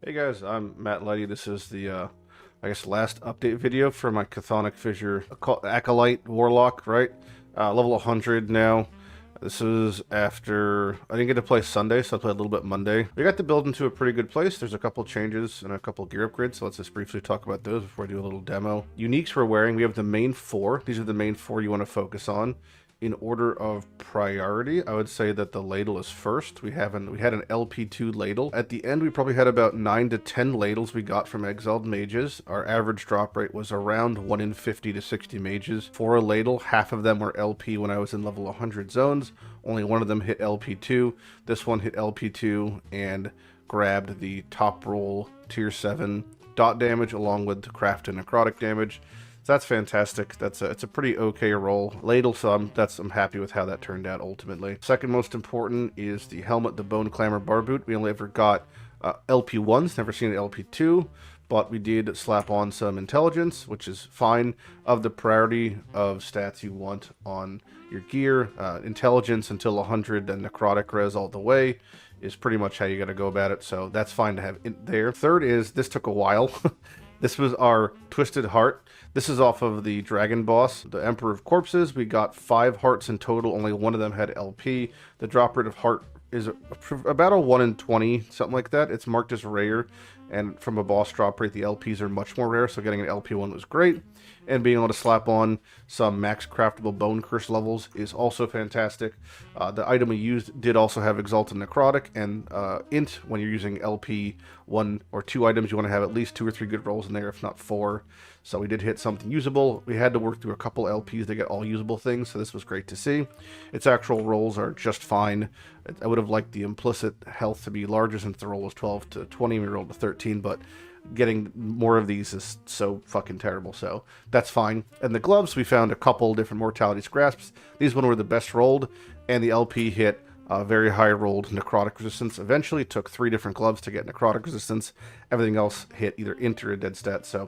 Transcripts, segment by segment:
Hey guys, I'm Matt Lighty. This is the, I guess, last update video for my Chthonic fissure Acolyte Warlock, right? Level 100 now. This is after, I didn't get to play Sunday, so I played a little bit Monday. We got the build into a pretty good place. There's a couple changes and a couple gear upgrades, so let's just briefly talk about those before I do a little demo. Uniques we're wearing, we have the main four. These are the main four you want to focus on. In order of priority, I would say that the ladle is first. We had an LP2 ladle. At the end, we probably had about 9 to 10 ladles we got from exiled mages. Our average drop rate was around 1 in 50 to 60 mages. For a ladle, half of them were LP when I was in level 100 zones. Only one of them hit LP2. This one hit LP2 and grabbed the top roll tier 7 dot damage along with the craft and necrotic damage. So that's fantastic. It's a pretty okay roll. Ladle, so I'm happy with how that turned out ultimately. Second most important is the helmet, the Bone Clamor Bar Boot. We only ever got LP1s, never seen an LP2, but we did slap on some intelligence, which is fine. Of the priority of stats you want on your gear, intelligence until 100 and necrotic res all the way is pretty much how you got to go about it. So that's fine to have in there. Third is, this took a while. This was our Twisted Heart. This is off of the Dragon Boss, the Emperor of Corpses. We got 5 hearts in total. Only one of them had LP. The drop rate of heart is about a 1 in 20, something like that. It's marked as rare, and from a boss drop rate, the LPs are much more rare, so getting an LP1 was great. And being able to slap on some max craftable Bone Curse levels is also fantastic. The item we used did also have Exalted Necrotic and Int. When you're using LP 1 or 2 items, you want to have at least 2 or 3 good rolls in there, if not 4. So we did hit something usable. We had to work through a couple LPs to get all usable things, so this was great to see. Its actual rolls are just fine. I would have liked the implicit health to be larger since the roll was 12 to 20, we rolled to 13, but getting more of these is so fucking terrible, so that's fine. And the gloves, we found a couple different Mortality's Grasps. These one were the best rolled, and the LP hit very high rolled necrotic resistance. Eventually took 3 different gloves to get necrotic resistance. Everything else hit either int or a dead stat, so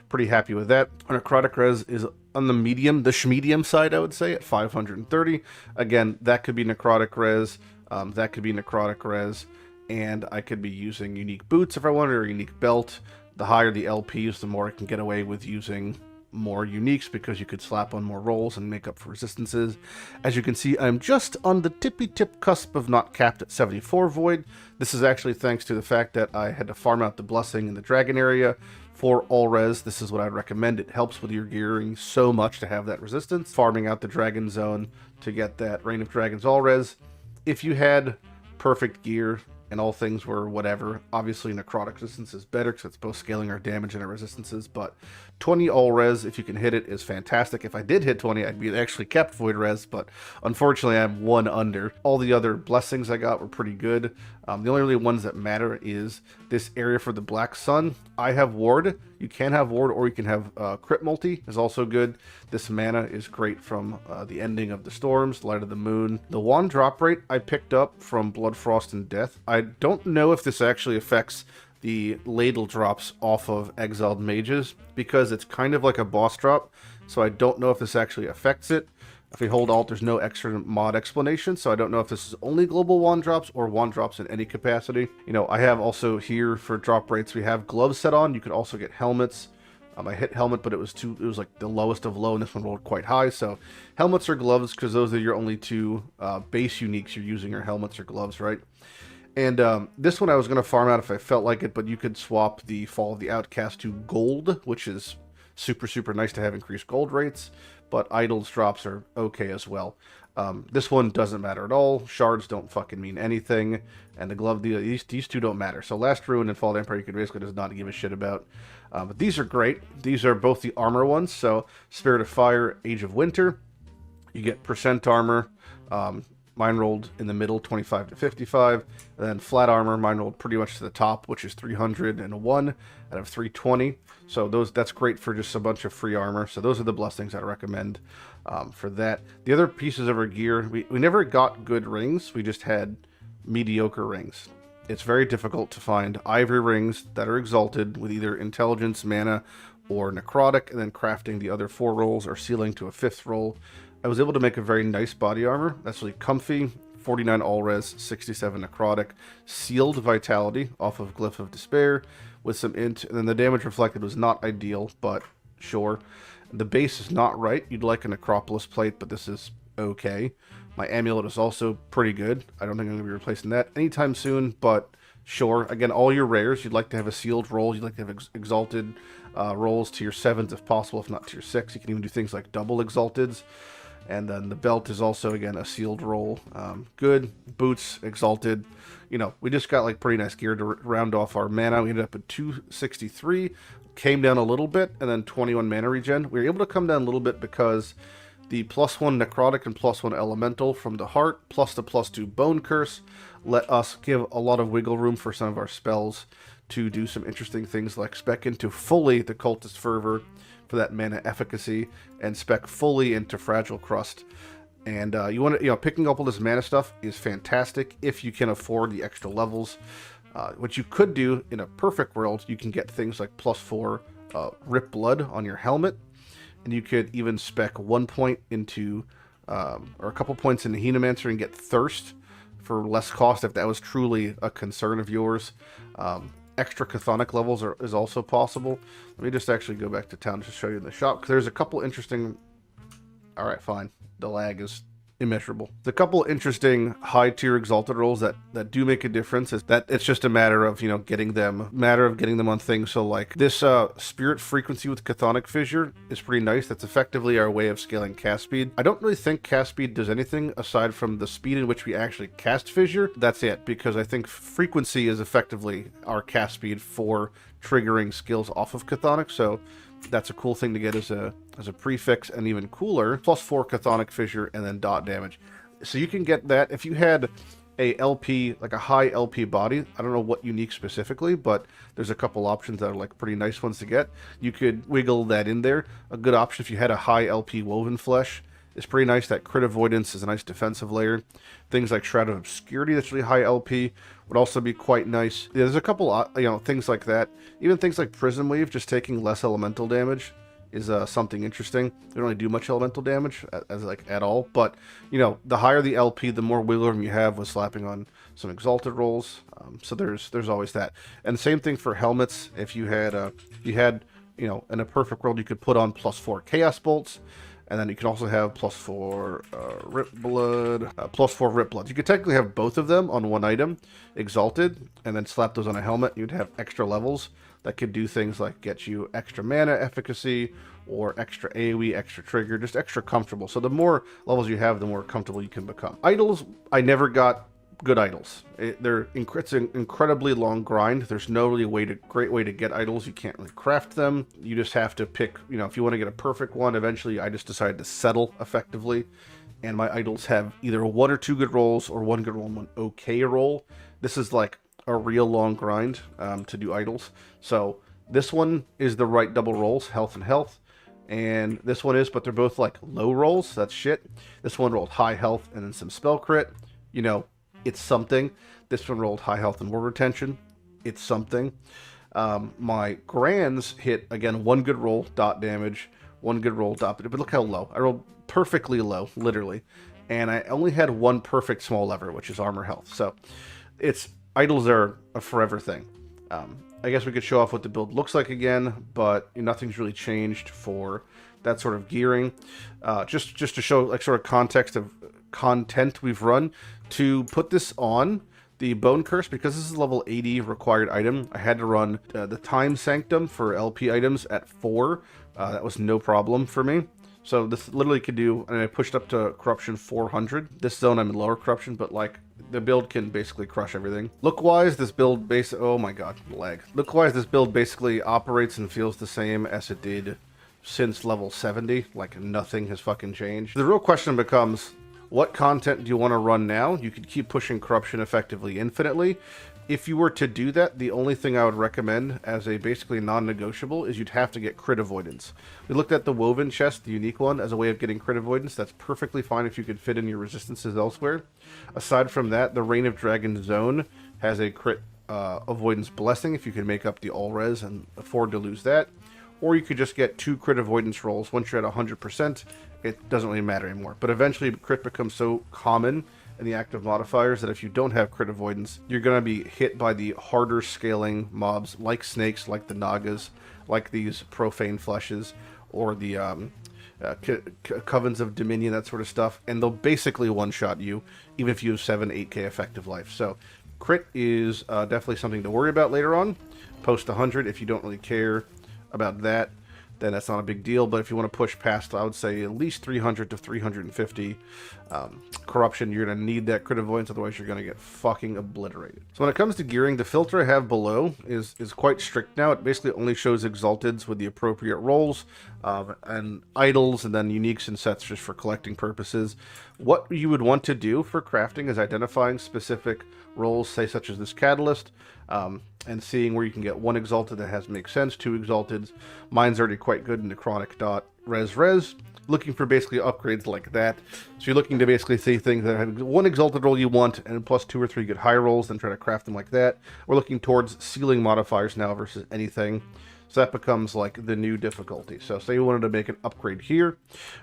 pretty happy with that. Our necrotic res is on the medium, the schmedium side, I would say, at 530. Again, that could be necrotic res, that could be necrotic res, and I could be using unique boots if I wanted, or a unique belt. The higher the LPs, the more I can get away with using more uniques, because you could slap on more rolls and make up for resistances. As you can see, I'm just on the tippy-tip cusp of not capped at 74 void. This is actually thanks to the fact that I had to farm out the blessing in the dragon area for all res. This is what I'd recommend. It helps with your gearing so much to have that resistance. Farming out the dragon zone to get that Reign of Dragons all res. If you had perfect gear and all things were whatever, obviously necrotic resistance is better because it's both scaling our damage and our resistances, but 20 all res, if you can hit it, is fantastic. If I did hit 20, I'd be actually kept void res, but unfortunately I'm 1 under. All the other blessings I got were pretty good. The only really ones that matter is this area for the Black Sun. I have ward. You can have ward, or you can have crit multi is also good. This mana is great from the ending of the storms, light of the moon. The wand drop rate I picked up from Blood, Frost, and Death. I don't know if this actually affects the ladle drops off of exiled mages, because it's kind of like a boss drop, so I don't know if this actually affects it. If we hold alt, there's no extra mod explanation, so I don't know if this is only global wand drops or wand drops in any capacity. You know, I have also here for drop rates, we have gloves set on. You could also get helmets. I hit helmet, but it was like the lowest of low, and this one rolled quite high. So helmets or gloves, because those are your only 2 base uniques you're using, are helmets or gloves, right? And this one I was going to farm out if I felt like it, but you could swap the Fall of the Outcast to gold, which is super, super nice to have increased gold rates, but idols drops are okay as well. This one doesn't matter at all. Shards don't fucking mean anything, and the glove, these 2 don't matter. So Last Rune and Fall of the Empire you could basically just not give a shit about. But these are great. These are both the armor ones, so Spirit of Fire, Age of Winter. You get percent armor, mine rolled in the middle, 25 to 55, and then flat armor, mine rolled pretty much to the top, which is 301 out of 320. So that's great for just a bunch of free armor. So those are the blessings I recommend for that. The other pieces of our gear, we never got good rings. We just had mediocre rings. It's very difficult to find ivory rings that are exalted with either intelligence, mana, or necrotic, and then crafting the other 4 rolls or sealing to a 5th roll. I was able to make a very nice body armor that's really comfy, 49 all res, 67 necrotic, sealed vitality off of Glyph of Despair with some int, and then the damage reflected was not ideal, but sure. The base is not right. You'd like a Necropolis plate, but this is okay. My amulet is also pretty good. I don't think I'm going to be replacing that anytime soon, but sure. Again, all your rares, you'd like to have a sealed roll. You'd like to have exalted rolls to your 7s if possible, if not to your 6. You can even do things like double exalteds. And then the belt is also, again, a sealed roll. Good. Boots, exalted. You know, we just got like pretty nice gear to round off our mana. We ended up at 263. Came down a little bit, and then 21 mana regen. We were able to come down a little bit because the +1 necrotic and +1 elemental from the heart, plus the +2 bone curse, let us give a lot of wiggle room for some of our spells to do some interesting things like spec into fully the cultist fervor for that mana efficacy, and spec fully into fragile crust. And you want to, you know, picking up all this mana stuff is fantastic if you can afford the extra levels. What you could do in a perfect world, you can get things like +4 Rip Blood on your helmet, and you could even spec 1 point into, or a couple points into Henomancer and get Thirst for less cost if that was truly a concern of yours. Extra Chthonic levels is also possible. Let me just actually go back to town to show you in the shop, because there's a couple interesting... Alright, fine. The lag is immeasurable. The couple interesting high tier exalted rolls that do make a difference is that it's just a matter of, you know, getting them on things. So like this spirit frequency with Chthonic Fissure is pretty nice. That's effectively our way of scaling cast speed. I don't really think cast speed does anything aside from the speed in which we actually cast Fissure. That's it, because I think frequency is effectively our cast speed for triggering skills off of Chthonic. So that's a cool thing to get as a prefix, and even cooler, +4 Chthonic Fissure and then dot damage. So you can get that if you had a LP, like a high LP body. I don't know what unique specifically, but there's a couple options that are like pretty nice ones to get. You could wiggle that in there. A good option if you had a high LP woven flesh is pretty nice. That crit avoidance is a nice defensive layer. Things like Shroud of Obscurity, that's really high LP, would also be quite nice. There's a couple, you know, things like that. Even things like Prism Wave, just taking less elemental damage is something interesting. They don't really do much elemental damage at all, but you know, the higher the LP, the more wiggle room you have with slapping on some exalted rolls. So there's always that. And the same thing for helmets. If you had you know, in a perfect world, you could put on +4 Chaos Bolts. And then you can also have +4 Rip Blood, +4 Rip Blood. You could technically have both of them on one item, exalted, and then slap those on a helmet. You'd have extra levels that could do things like get you extra mana efficacy, or extra AoE, extra trigger, just extra comfortable. So the more levels you have, the more comfortable you can become. Idols, I never got good idols. It's an incredibly long grind. There's no really great way to get idols. You can't really craft them. You just have to pick, you know, if you want to get a perfect one. Eventually I just decided to settle effectively, and my idols have either 1 or 2 good rolls, or 1 good roll and 1 okay roll. This is like a real long grind to do idols. So this one is the right double rolls, health and health, and this one is, but they're both like low rolls. That's shit. This one rolled high health and then some spell crit. You know, it's something. This one rolled high health and ward retention. It's something. My grands hit, again, 1 good roll, dot damage, 1 good roll, dot, but look how low. I rolled perfectly low, literally. And I only had 1 perfect small lever, which is armor health. So idols are a forever thing. I guess we could show off what the build looks like again, but nothing's really changed for that sort of gearing. Just to show like sort of context of content we've run. To put this on the Bone Curse, because this is a level 80 required item, I had to run the Time Sanctum for LP items at 4. That was no problem for me. So this literally could do, and I pushed up to Corruption 400. This zone I'm in lower Corruption, but like the build can basically crush everything. Look-wise, this build oh my god, lag. Look-wise, this build basically operates and feels the same as it did since level 70. Like nothing has fucking changed. The real question becomes, what content do you want to run now? You could keep pushing Corruption effectively infinitely. If you were to do that, the only thing I would recommend as a basically non-negotiable is you'd have to get crit avoidance. We looked at the Woven chest, the unique one, as a way of getting crit avoidance. That's perfectly fine if you could fit in your resistances elsewhere. Aside from that, the Reign of Dragon zone has a crit avoidance blessing if you can make up the all-res and afford to lose that. Or you could just get 2 crit avoidance rolls. Once you're at 100%, it doesn't really matter anymore. But eventually, crit becomes so common and the active modifiers that if you don't have crit avoidance, you're going to be hit by the harder scaling mobs like snakes, like the Nagas, like these profane fleshes, or the Covens of Dominion, that sort of stuff, and they'll basically one-shot you, even if you have 7-8k effective life. So crit is definitely something to worry about later on. Post 100 if you don't really care about that, then that's not a big deal. But if you want to push past, I would say at least 300 to 350 corruption, you're going to need that crit avoidance, otherwise you're going to get fucking obliterated. So when it comes to gearing, the filter I have below is quite strict now. It basically only shows exalteds with the appropriate rolls, and idols, and then uniques and sets just for collecting purposes. What you would want to do for crafting is identifying specific rolls, say such as this catalyst, and seeing where you can get one exalted that makes sense, 2 exalteds. Mine's already quite good in Necrotic dot res. Looking for basically upgrades like that. So you're looking to basically see things that have one exalted roll you want, and plus 2 or 3 good high rolls, then try to craft them like that. We're looking towards ceiling modifiers now versus anything. So that becomes like the new difficulty. So say you wanted to make an upgrade here.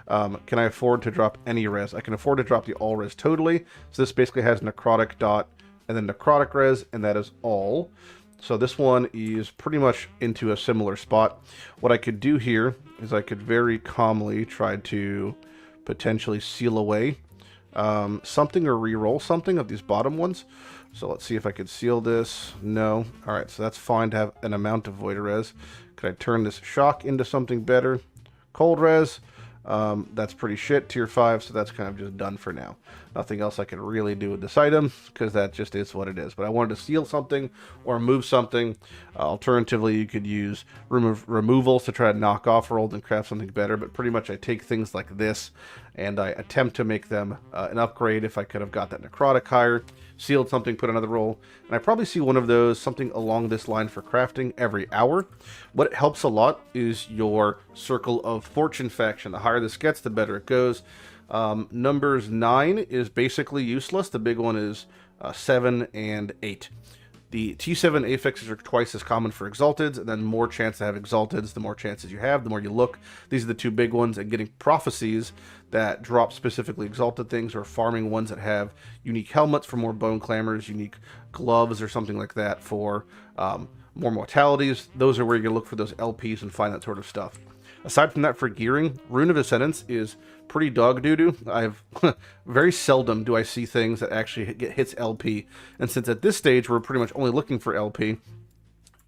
Can I afford to drop any res? I can afford to drop the all res totally. So this basically has necrotic dot and then necrotic res, and that is all. So this one is pretty much into a similar spot. What I could do here is I could very calmly try to potentially seal away something or reroll something of these bottom ones. So let's see if I could seal this. No. All right, so that's fine to have an amount of void res. Could I turn this shock into something better? Cold res. That's pretty shit, tier 5, so that's kind of just done for now. Nothing else I can really do with this item, because that just is what it is. But I wanted to seal something or move something. Alternatively, you could use removals to try to knock off rolls and craft something better, but pretty much I take things like this, and I attempt to make them an upgrade if I could have got that necrotic higher, sealed something, put another roll, and I probably see one of those, something along this line for crafting every hour. What helps a lot is your Circle of Fortune faction. The higher this gets, the better it goes. Numbers 9 is basically useless. The big one is 7 and 8. The T7 affixes are twice as common for exalteds, and then more chance to have exalteds. The more chances you have, the more you look. These are the 2 big ones, and getting prophecies that drop specifically exalted things, or farming ones that have unique helmets for more bone clambers, unique gloves or something like that for more mortalities. Those are where you're going to look for those LPs and find that sort of stuff. Aside from that, for gearing, Rune of Ascendence is pretty dog doo-doo. I've very seldom do I see things that actually hits LP. And since at this stage we're pretty much only looking for LP,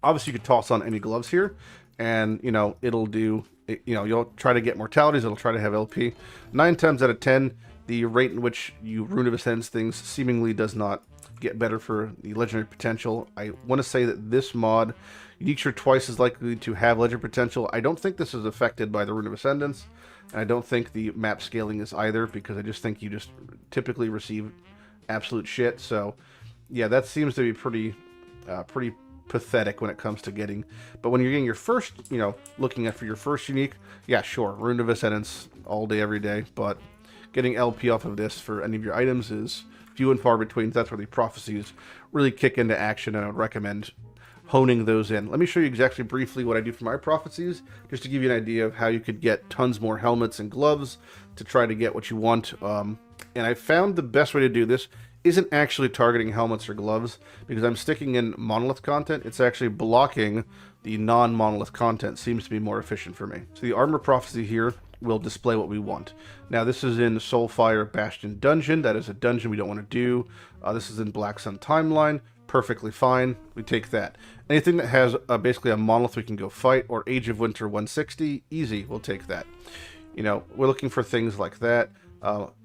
obviously you could toss on any gloves here, and you know it'll do. You'll try to get mortalities. It'll try to have LP. 9 times out of 10, the rate in which you Rune of Ascendance things seemingly does not get better for the legendary potential. I want to say that this mod, uniques are twice as likely to have legendary potential. I don't think this is affected by the Rune of Ascendance, and I don't think the map scaling is either, because I just think you just typically receive absolute shit. So yeah, that seems to be pretty pathetic when it comes to getting. But when you're getting your first, looking at for your first unique, yeah, sure, Rune of Ascendance all day, every day. But getting LP off of this for any of your items is few and far between. That's where the prophecies really kick into action, and I would recommend honing those in. Let me show you exactly briefly what I do for my prophecies, just to give you an idea of how you could get tons more helmets and gloves to try to get what you want. And I found the best way to do this isn't actually targeting helmets or gloves, because I'm sticking in monolith content. It's actually blocking the non-monolith content. Seems to be more efficient for me. So the armor prophecy here will display what we want. Now this is in Soulfire Bastion Dungeon. That is a dungeon we don't want to do. This is in Black Sun Timeline. Perfectly fine. We take that. Anything that has basically a monolith we can go fight, or Age of Winter 160, easy, we'll take that. We're looking for things like that.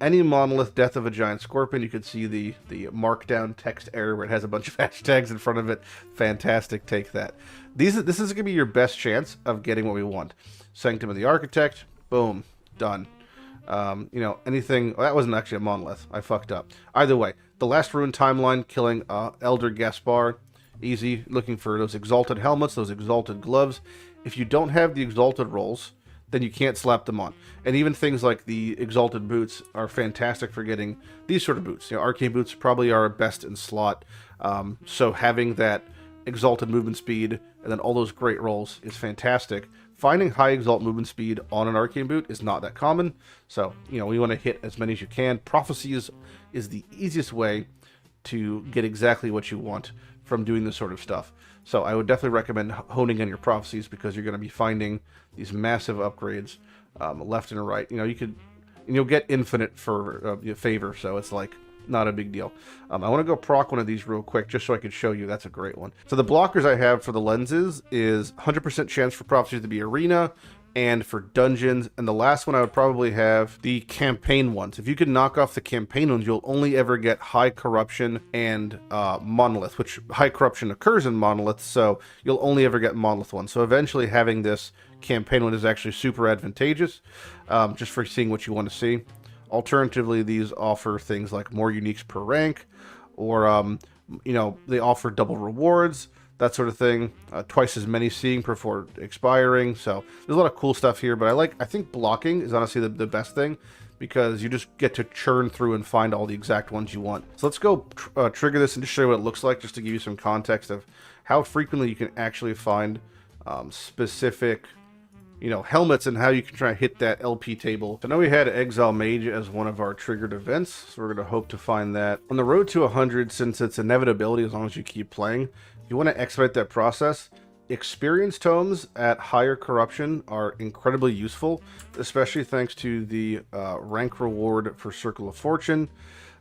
Any monolith, Death of a Giant Scorpion, you could see the markdown text error where it has a bunch of hashtags in front of it. Fantastic, take that. This is going to be your best chance of getting what we want. Sanctum of the Architect, boom, done. Anything, that wasn't actually a monolith, I fucked up. Either way, the last Rune Timeline, killing Elder Gaspar, easy. Looking for those exalted helmets, those exalted gloves. If you don't have the exalted rolls, then you can't slap them on. And even things like the exalted boots are fantastic for getting these sort of boots. Arcane boots probably are best in slot. So having that exalted movement speed, and then all those great rolls is fantastic. Finding high exalt movement speed on an arcane boot is not that common, so you know, we want to hit as many as you can. Prophecy is the easiest way to get exactly what you want from doing this sort of stuff. So I would definitely recommend honing in your prophecies, because you're going to be finding these massive upgrades left and right. You know, you'll get infinite for favor, so it's like not a big deal. I want to go proc one of these real quick just so I can show you. That's a great one. So the blockers I have for the lenses is 100% chance for prophecies to be arena and for dungeons, and the last one I would probably have the campaign ones. If you can knock off the campaign ones, you'll only ever get high corruption and monolith, which high corruption occurs in monoliths, so you'll only ever get monolith ones. So eventually having this campaign one is actually super advantageous, just for seeing what you want to see. Alternatively, these offer things like more uniques per rank, or you know, they offer double rewards, that sort of thing. Twice as many seeing before expiring. So there's a lot of cool stuff here, but I think blocking is honestly the best thing, because you just get to churn through and find all the exact ones you want. So let's go trigger this and just show you what it looks like, just to give you some context of how frequently you can actually find specific, you know, helmets, and how you can try to hit that LP table. So now we had Exile Mage as one of our triggered events, so we're going to hope to find that. On the road to 100, since it's inevitability as long as you keep playing, if you want to expedite that process, experience tomes at higher corruption are incredibly useful, especially thanks to the rank reward for Circle of Fortune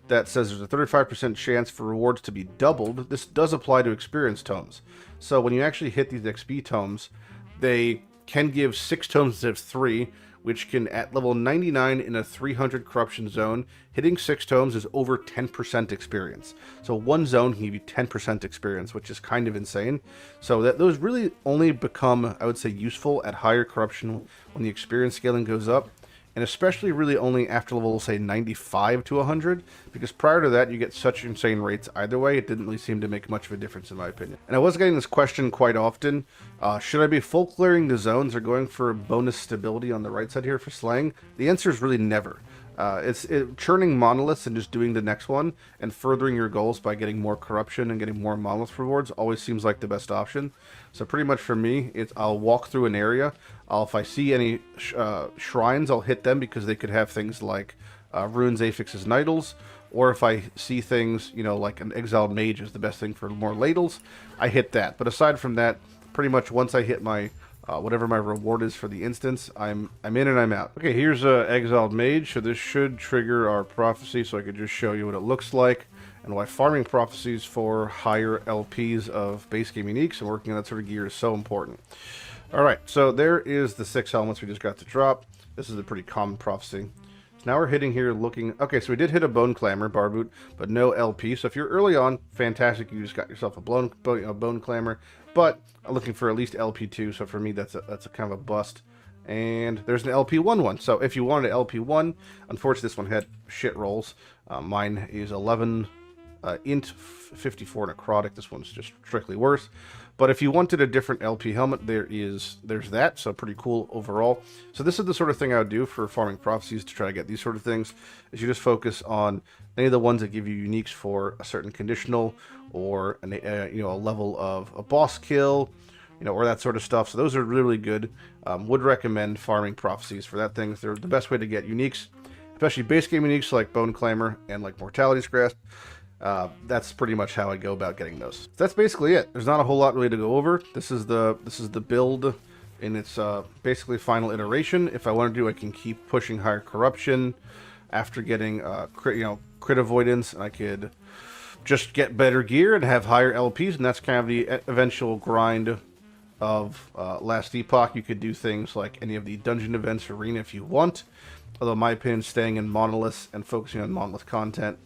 that says there's a 35% chance for rewards to be doubled. This does apply to experience tomes. So when you actually hit these XP tomes, they can give 6 tomes instead of 3, which can, at level 99 in a 300 corruption zone, hitting 6 tomes is over 10% experience. So one zone can give you 10% experience, which is kind of insane. So those really only become, I would say, useful at higher corruption when the experience scaling goes up, and especially really only after level, say, 95 to 100, because prior to that you get such insane rates either way, it didn't really seem to make much of a difference in my opinion. And I was getting this question quite often, should I be full clearing the zones or going for bonus stability on the right side here for slaying? The answer is really never. It's churning monoliths and just doing the next one and furthering your goals by getting more corruption and getting more monolith rewards always seems like the best option. So pretty much for me, I'll walk through an area. If I see any shrines, I'll hit them, because they could have things like runes, affixes, and idols. Or if I see things, you know, like an exiled mage is the best thing for more ladles, I hit that. But aside from that, pretty much once I hit my whatever my reward is for the instance, I'm in and I'm out. Okay, here's Exiled Mage, so this should trigger our prophecy, so I could just show you what it looks like and why farming prophecies for higher LPs of base game uniques and working on that sort of gear is so important. Alright, so there is the 6 helmets we just got to drop. This is a pretty common prophecy. So now we're hitting here looking... Okay, so we did hit a Bone Clamor, Bar Boot, but no LP. So if you're early on, fantastic, you just got yourself a Bone Clamor. But I'm looking for at least LP2, so for me that's a kind of a bust. And there's an LP1 one. So if you wanted an LP1, unfortunately this one had shit rolls. Mine is 11 int, 54 necrotic. This one's just strictly worse. But if you wanted a different LP helmet, there's that, so pretty cool overall. So this is the sort of thing I would do for farming prophecies to try to get these sort of things, is you just focus on any of the ones that give you uniques for a certain conditional, or you know, a level of a boss kill, you know, or that sort of stuff. So those are really good. Would recommend farming prophecies for that thing. They're the best way to get uniques, especially base game uniques like Bone Clamor and like Mortality's Grasp. That's pretty much how I go about getting those. So that's basically it. There's not a whole lot really to go over. This is the build in its basically final iteration. If I want to do, I can keep pushing higher corruption after getting crit avoidance, and I could just get better gear and have higher LPs, and that's kind of the eventual grind of last Epoch. You could do things like any of the dungeon events, arena if you want, although in my opinion, staying in monoliths and focusing on monolith content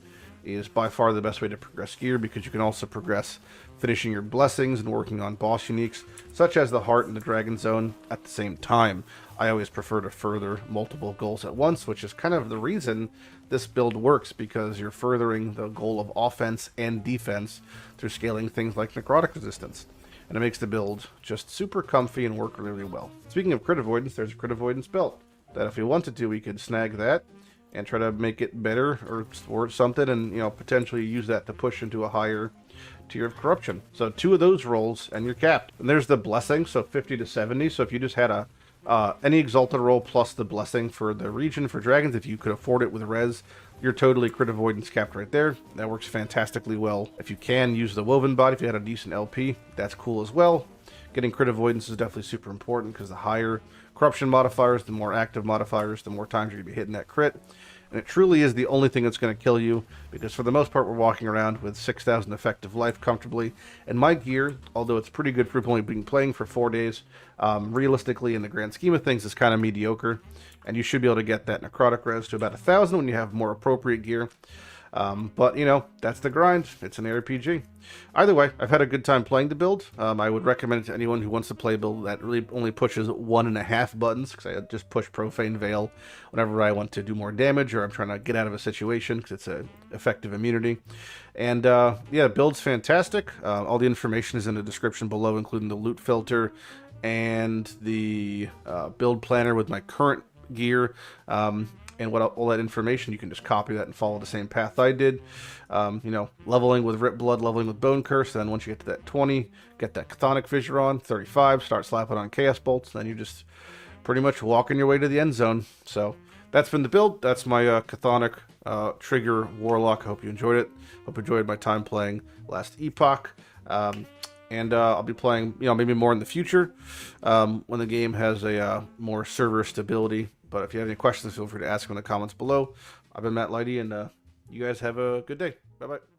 is by far the best way to progress gear, because you can also progress finishing your blessings and working on boss uniques, such as the Heart and the Dragon Zone, at the same time. I always prefer to further multiple goals at once, which is kind of the reason this build works, because you're furthering the goal of offense and defense through scaling things like necrotic resistance. And it makes the build just super comfy and work really, really well. Speaking of crit avoidance, there's a crit avoidance belt that if we wanted to, we could snag that and try to make it better or something, and you know, potentially use that to push into a higher tier of corruption. So 2 of those rolls and you're capped. And there's the blessing, so 50 to 70. So if you just had a any exalted roll plus the blessing for the region for dragons, if you could afford it with res, you're totally crit avoidance capped right there. That works fantastically well. If you can use the woven body, if you had a decent LP, that's cool as well. Getting crit avoidance is definitely super important because the higher corruption modifiers, the more active modifiers, the more times you're going to be hitting that crit. And it truly is the only thing that's going to kill you, because for the most part we're walking around with 6,000 effective life comfortably. And my gear, although it's pretty good for only being playing for 4 days, realistically in the grand scheme of things is kind of mediocre. And you should be able to get that necrotic res to about 1,000 when you have more appropriate gear. But, you know, that's the grind. It's an RPG. Either way, I've had a good time playing the build. I would recommend it to anyone who wants to play a build that really only pushes 1.5 buttons, because I just push Profane Veil whenever I want to do more damage or I'm trying to get out of a situation, because it's an effective immunity. And, yeah, the build's fantastic. All the information is in the description below, including the loot filter and the build planner with my current gear. And all that information, you can just copy that and follow the same path I did. You know, leveling with Rip Blood, leveling with Bone Curse. Then once you get to that 20, get that Chthonic Fissure on. 35, start slapping on Chaos Bolts. Then you're just pretty much walking your way to the end zone. So that's been the build. That's my Chthonic Trigger Warlock. I hope you enjoyed it. Hope you enjoyed my time playing last Epoch. And I'll be playing, you know, maybe more in the future when the game has a more server stability. But if you have any questions, feel free to ask them in the comments below. I've been Matt Lighty, and you guys have a good day. Bye-bye.